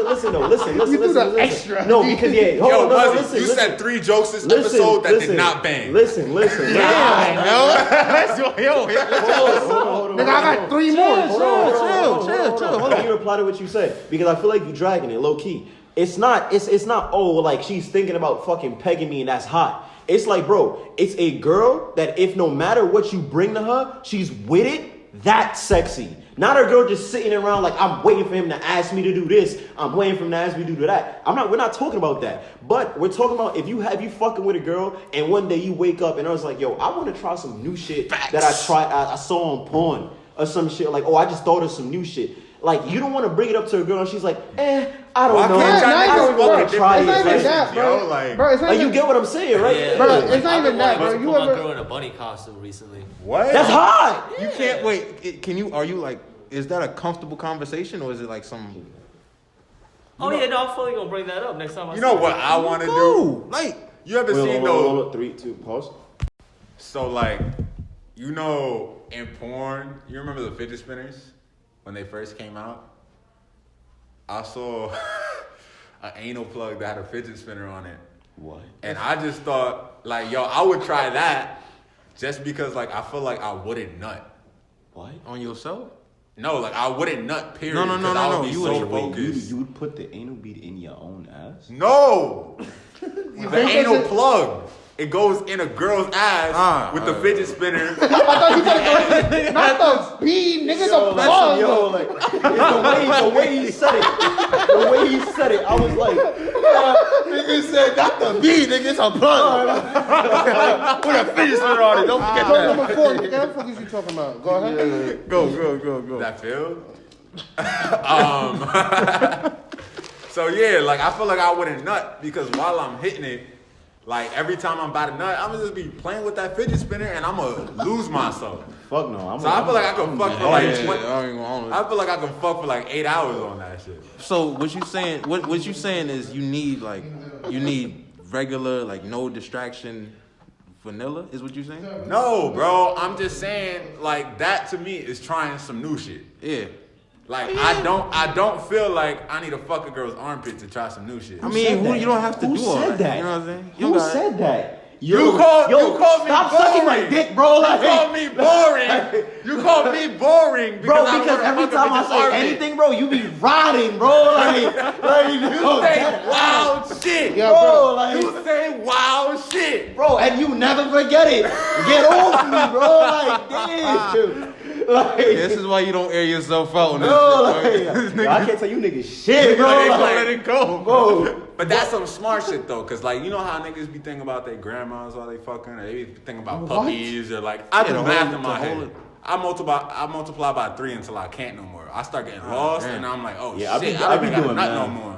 do the listen. extra. No, because yeah, hold Yo, on, no, Muzzy, listen, you listen. said 3 jokes this episode that did not bang. Listen. Yo. Hold on. Nigga, I got 3 more. Chill. Let me reply to what you said because I feel like you dragging it low key. It's not. Oh, like she's thinking about fucking pegging me and that's hot. It's like, bro, it's a girl that if no matter what you bring to her, she's with it. That's sexy. Not a girl just sitting around like I'm waiting for him to ask me to do this. I'm waiting for him to ask me to do that. We're not talking about that. But we're talking about if you fucking with a girl and one day you wake up and I was like, yo, I want to try some new shit that I saw on porn or some shit. Like, oh, I just thought of some new shit. Like, you don't want to bring it up to a girl and she's like, I don't know. can't y'all I niggas don't fucking want to try It's not even it. that, bro. Yo, like- Bro, it's not Like, you even get what I'm saying, right? Yeah. Bro, it's not even that, bro. I You put my ever- girl in a bunny costume recently. What? That's hot. You can't wait. Are you like? Is that a comfortable conversation or is it like some? Oh yeah, no, I'm fully gonna bring that up next time. You know what I want to do? Ooh, like You ever seen those? Hold on, 3, 2, pause. So like, you know, in porn, you remember the fidget spinners when they first came out? I saw an anal plug that had a fidget spinner on it. What? And I just thought, like, yo, I would try that just because, like, I feel like I wouldn't nut. What? On yourself? No, like, I wouldn't nut, period. No. I would be You so would- focused. You would put the anal bead in your own ass? No! The anal plug. It goes in a girl's ass with the fidget spinner. I thought you said go in, not the bead, nigga, the plug. Yo, like, the way he said it, I was like, Nigga said, not the beat, nigga, it's a plug. Put a fidget spinner on it, don't forget Plug that. number 4, nigga. What the fuck is you talking about? Go ahead. Go. That feel? So yeah, like I feel like I wouldn't nut because while I'm hitting it, like every time I'm about to nut, I'm gonna just be playing with that fidget spinner and I'm gonna lose myself. fuck no. So I feel like I could fuck for like 20, I I feel like I could fuck for like 8 hours on that shit. So what you saying? What you saying is you need regular, like, no distraction vanilla is what you saying? No, bro, I'm just saying like that to me is trying some new shit. Yeah. Like I don't feel like I need to fuck a girl's armpit to try some new shit. I mean, you don't have to do all that. You know what I'm saying? You Who don't gotta- said that? You called me stop boring. sucking my dick, bro. You Like, called me boring. You called me boring bro, because because I every don't time I wanna fuck a say bitch's armpit. anything, bro, you be rotting, bro. Like You say wild shit, Yeah, bro. Like, You say wild shit. bro, and you never forget it. Get off me, bro. Like, damn. Like, This is why you don't air yourself out. On bro, this like, shit, yo, I can't tell you niggas shit, bro. Like, Like, let it go, bro. But that's some smart shit though, cause like you know how niggas be thinking about their grandmas while they fucking, or they be thinking about puppies, or like I do the math whole- in my the whole- head. I multiply by 3 until I can't no more. I start getting lost, man. and I'm like, oh Yeah, shit, I I be don't even doing got nut no math. more.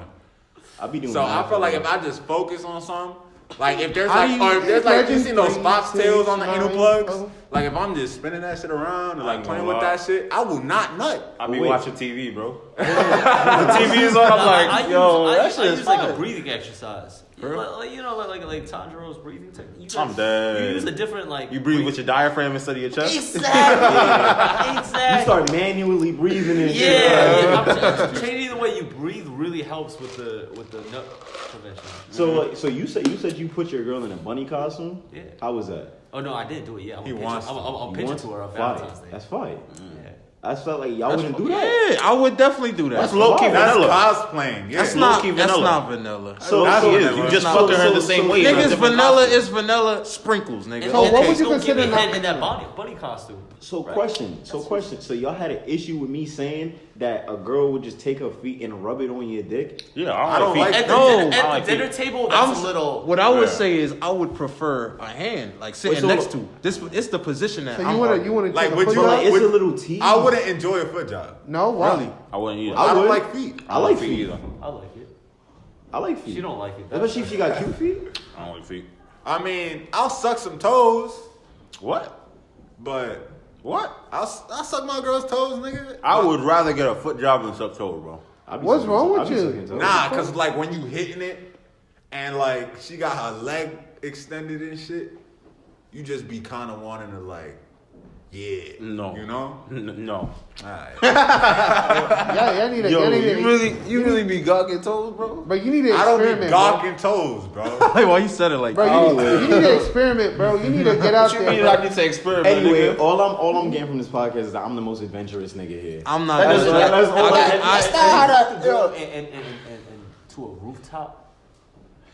I be doing So I math, feel like bro. if I just focus on something, like if there's How like, do you- or if there's like, you imagine seen those 3, foxtails on the 6, anal 9, plugs? oh. Like if I'm just spinning that shit around or I like ain't playing gonna with lie. that shit, I will not nut. I be Wait. watching TV, bro. The TV is on, I'm like, yo, that shit I is use like a fire. breathing exercise. Like, you know, like Tanjiro's breathing technique. I'm dead. You use a different like. You breathe with your diaphragm instead of your chest? Exactly. Exactly. You start manually breathing and shit. Yeah, I'm changing the way you breathe really helps with the nut prevention. So you said you put your girl in a bunny costume? Yeah. How was that? Oh no, I didn't do it. Yeah, He wants to. I'll pitch it to her on Fight. Valentine's Day. That's fight. Yeah. I felt like y'all wouldn't do that. Yeah, I would definitely do that. That's low key That's vanilla. cosplaying. Yeah. That's not. low-key That's vanilla. not vanilla. So That's She what is. it You was. just No, fucking her so- the same so- way. in a Niggas, different vanilla costume. is vanilla sprinkles, nigga. So what was you Don't give me considering head that- in that bunny costume? So Right. question. So y'all had an issue with me saying that a girl would just take her feet and rub it on your dick? Yeah, I don't like At No, the, I at like the dinner feet. table, that's a little. What I would Yeah. say is I would prefer a hand, like sitting Wait, so- next to. This. It's the position that So I'm you wanna arguing. Like, take a would foot you But job? like, it's would- a little tease. I wouldn't enjoy a foot job. No, why? Really? I wouldn't either. I don't would. like feet. I like feet feet. either. I like it. I like feet. She don't like it. Especially if she got cute feet. I don't like feet. I mean, I'll suck some toes, What? but What? I'll suck my girl's toes, nigga. I would rather get a foot job than suck toes, bro. I be What's sucking- wrong with I be you? sucking toes. Nah, cause like when you hitting it, and like she got her leg extended and shit, you just be kind of wanting to like, yeah, No. you know. No. Alright. Yeah, y'all need to. Yo, y'all need to, you really be gawking toes, bro? But you need to I don't experiment, be bro. gawking toes, bro. Like, why you said it like Bro, that? you need to experiment, bro. You need to get out What you there. mean bro. I need to experiment, Anyway, nigga? all I'm getting from this podcast is that I'm the most adventurous nigga here. I'm not. That's- doing that. that's all I- And to a rooftop,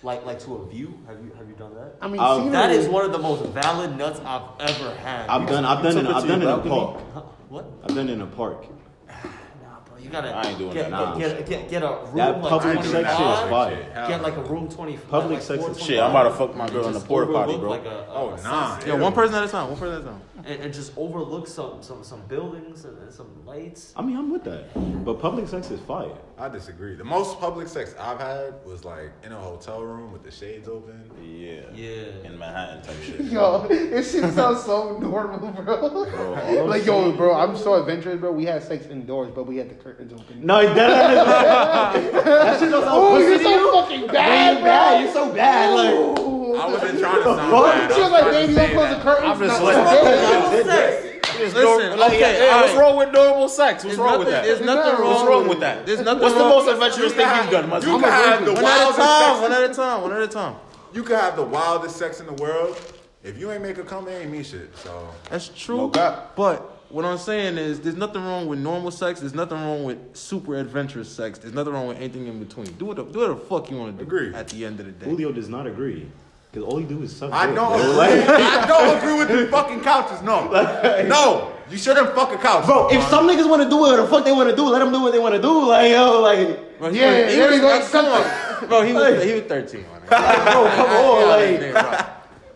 like to a view. Have you done that? I mean, That scenery. That is one of the most valid nuts I've ever had. I've done in a park. Huh? What? I've done it in a park. Nah, bro, you gotta. I ain't doing get, that. Get a room That like public 25. sex shit is fire. Get like a room 25. Public like sex is 425, Shit, I'm about to fuck my girl in the just porta potty, overlook bro. Like a Oh, nah. sunset. Yo, one person at a time. One person at a time. And just overlook some buildings and some lights. I mean, I'm with that. But public sex is fire. I disagree. The most public sex I've had was like in a hotel room with the shades open. Yeah. Yeah. In Manhattan type shit. Yo, this shit sounds so normal, bro. Like, yo, bro, I'm so adventurous, bro. We had sex indoors, but we had the curtains open. No, that shit don't sound Oh, pussy you're to you? so fucking bad, You're bro. bad. You're so bad. Like, Ooh. I wasn't trying to sound fuck? bad. She was like, baby, don't close the curtains. I'm just No, like- baby. Sex. What's wrong with normal sex? What's wrong with that? There's nothing wrong. What's wrong with that? There's nothing What's the wrong. most adventurous thing you've done, Muzzy? You can have the wildest sex. One at a time. You can have the wildest sex in the world. If you ain't make her come, it ain't me shit. So That's true. No cap. But what I'm saying is, there's nothing wrong with normal sex. There's nothing wrong with super adventurous sex. There's nothing wrong with anything in between. Do what the fuck you want to do. Agree. At the end of the day. Julio does not agree. Because all he do is suck I dick, don't. bro. Like, I don't agree with the fucking couches. No, no. You shouldn't fuck a couch, bro, if some niggas want to do what the fuck they want to do, let them do what they want to do. Like, yo, like, Bro, there we go. Come on. Bro, he was 13. Man. bro, come on, like. Right.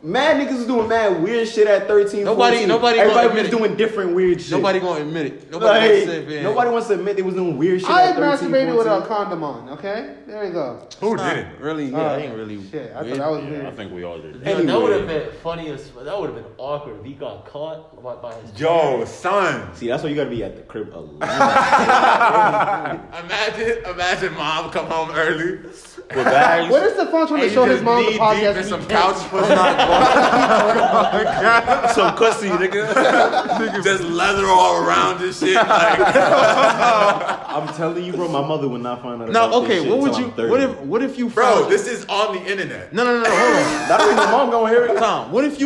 Mad niggas was doing mad weird shit at 13, Nobody 14. gonna Everybody admit was it. doing different weird shit. Nobody gonna admit it. Nobody wants to admit they was doing weird shit I at 13, masturbated 14. with a condom on. Okay, there you go. Who didn't? Really? Yeah, I ain't really. Shit, I weird. thought that was I weird. think we all did. Yo, that would have been funny as that would have been awkward if he got caught by his Yo, son. See, that's why you gotta be at the crib alone. Imagine mom come home early. With bags. What is the fun trying to show his mom the podcast? and he some can't- couch pussy. Some pussy, nigga. Just leather all around and shit. Like, I'm telling you, bro, my mother would not find out. No, about okay. this shit What would until you? I'm 30. What if you? bro, found- this is on the internet. No. Hold on. That means my mom gonna hear it. Tom, what if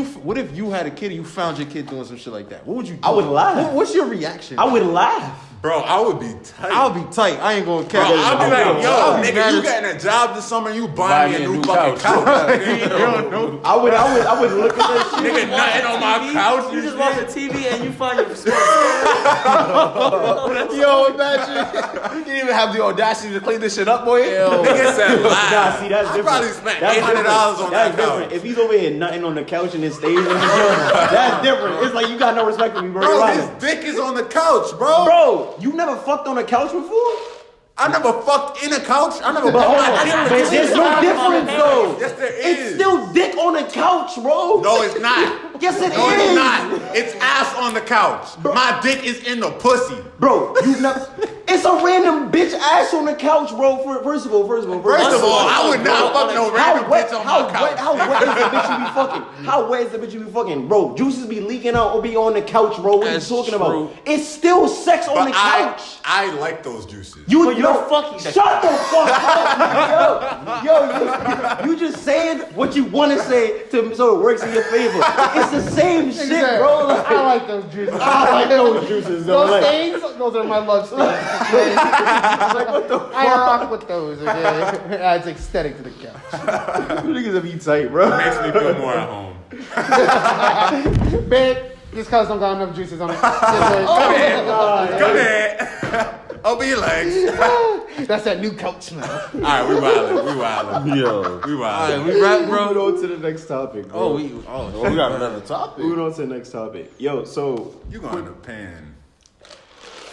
you had a kid and you found your kid doing some shit like that? What would you do? I would laugh. What's your reaction? I would laugh. Bro, I would be tight. I'll be tight. I ain't gonna Bro, catch. I'll be like, yo, I'll be nigga, mad you as- getting a job this summer, you buy me a new fucking couch. You don't know. I would look at that shit. Nigga, nothing on my couch. You just watch the TV and you find your Yo, imagine. You didn't even have the audacity to clean this shit up, boy. Nigga said laugh. Nah, see, that's I different. probably spent That's $800 on different. that That's different. couch. If he's over here nutting on the couch and it stays in the journal, that's different. It's like you got no respect for me, bro. Bro, You're his lying. dick is on the couch, bro. Bro, you never fucked on a couch before? I never fucked in a couch. I never But put hold my on, dick in there's the no couch. difference though. Yes, there It's is. still dick on a couch, bro. No, it's not. Yes, it No, is. it's not. It's ass on the couch. My dick is in the pussy. Bro, you never. It's a random bitch ass on the couch, bro. First of all, First of all, I would not fuck no random bitch on my couch. How wet is the bitch you be fucking? How wet is the bitch you be fucking? Bro, juices be leaking out or be on the couch, bro. What That's are you talking true. about? It's still sex on the But couch. I like those juices. You're fucking the Shut the fuck up, yo, you just saying what you want to say so it works in your favor. It's the same shit, Exactly. bro. Like, I like those juices. I like those juices, though. Those Like, stains, those are my love stains. I rock with those. Okay? It adds aesthetic to the couch. niggas will be tight, bro. Makes me feel more at home. Babe, this couch don't got enough juices on it. Come here. Open your legs. That's that new couch smell. All right, we wildin'. Yo. We All right, wildin'. we rap, Moving bro. on to the next topic, bro. Oh, We got another topic. Moving on to the next topic. Yo, so, You going to pan.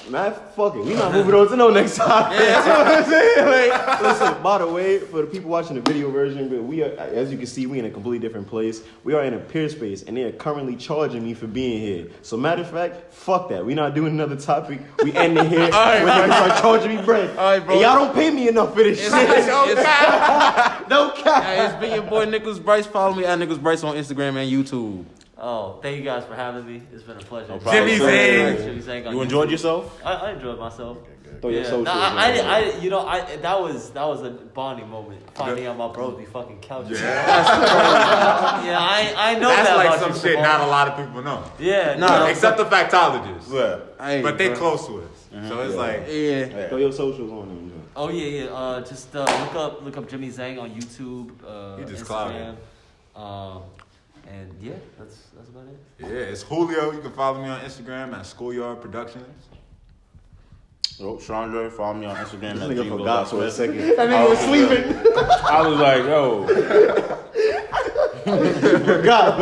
man, fuck it. We not moving on to no next topic. That's what I'm saying. Like, listen, by the way, for the people watching the video version, but we are, as you can see, we in a completely different place. We are in a peer space, and they are currently charging me for being here. So, matter of fact, fuck that. We not doing another topic. We ending here. right, when y'all start charging me bread. All right, bro. And y'all don't pay me enough for this shit. No cap. Hey, it's been your boy Nicholas Bryce. Follow me at Nicholas Bryce on Instagram and YouTube. Oh, thank you guys for having me. It's been a pleasure. No problem. Jimmy Zang. Jimmy Zang on You enjoyed YouTube. yourself? I enjoyed myself. Throw your socials, Nah, man. that was a bonding moment. Finding out my bros be fucking couches. Yeah. Yeah, I know That's that like about some you, shit Simone. not a lot of people know. Yeah, Nah, Except the factologists. Yeah. Hey, But they bro. close to us. So it's like, Yeah. Throw your socials on them, Joe. Oh yeah. Just look up Jimmy Zang on YouTube, You just Instagram. And yeah, that's about it. yeah, it's Julio. You can follow me on Instagram at Schoolyard Productions. Yo, Chandra, follow me on Instagram This at nigga Jingle forgot for a Smith. second. That nigga was sleeping. I was like, yo. God,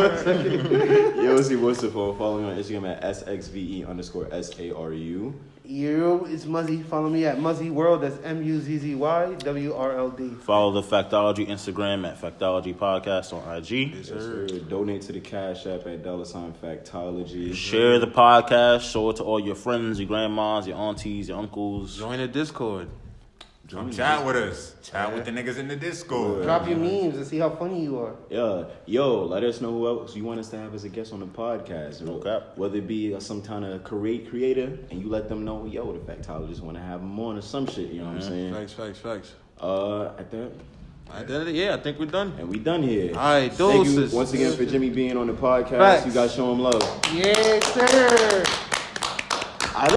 yo, see what's the phone? Follow me on Instagram at SXVE_SARU. You, it's Muzzy. Follow me at Muzzy World. That's MUZZYWRLD. Follow the Factology Instagram at Factology Podcast on IG. Yes, sir. Donate to the Cash App at $Factology. Share the podcast. Show it to all your friends, your grandmas, your aunties, your uncles. Join the Discord. Come chat with us. Chat with the niggas in the Discord. Drop your memes and see how funny you are. Yeah, yo, let us know who else you want us to have as a guest on the podcast. Okay. Whether it be some kind of creator, and you let them know, yo, the Factologists want to have them on or some shit. You know what I'm saying? Facts. At that. Yeah, I think we're done. And we done here. All right, Thank you doses. once again for Jimmy being on the podcast. Facts. You guys show him love. Yes, sir.